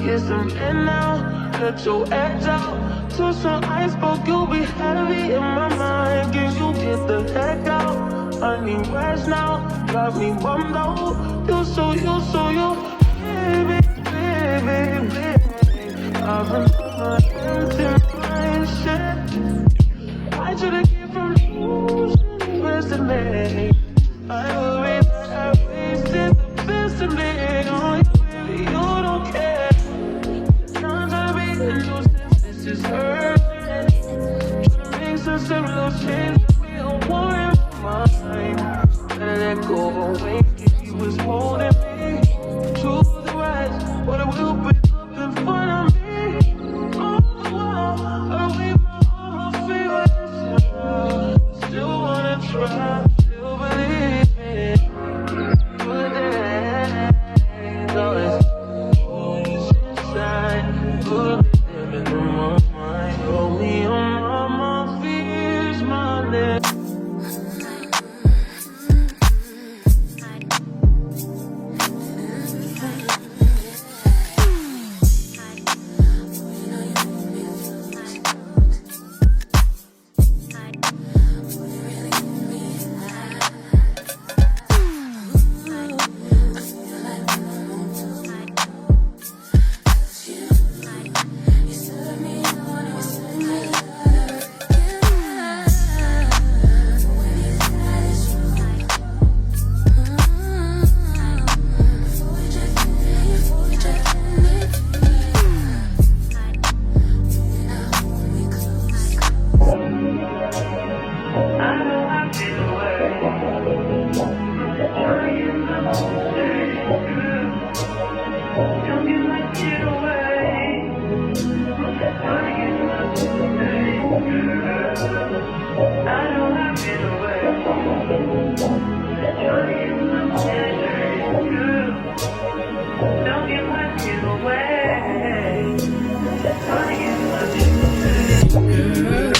Get some in now, cut your edge out. To some iceberg, you'll be heavy in my mind. Can you get the heck out? I need rest now, got me bummed out. You, baby, baby, baby. I've been on my empty mindset. I should've came from losing yesterday. I worry that I wasted the best of me on you, baby, you don't care. Trying to be a nuisance, this is hurting. Trying to make sense of those changes, we don't want in my mind. Gotta let go away, he was holding me to the right, but it will be up in front of me. All the while, I wait for all my favorites. Still wanna try, still believe it. Good days, always always inside. Good living in my mind. Hold me on my fears, my lips.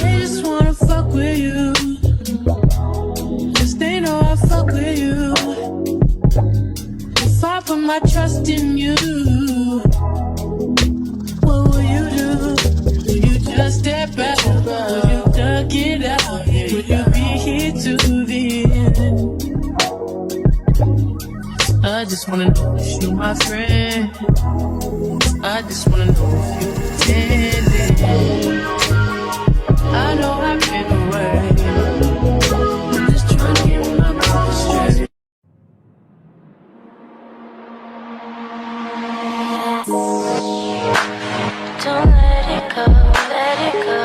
They just wanna fuck with you. Just they know I fuck with you. If I put my trust in you, what will you do? Will you just step out? Will you duck it out? Will you be here to the end? I just wanna know if you my friend. I just wanna know if you pretending. I know I've been away. I'm just trying to get my mind straight. Don't let it go, let it go.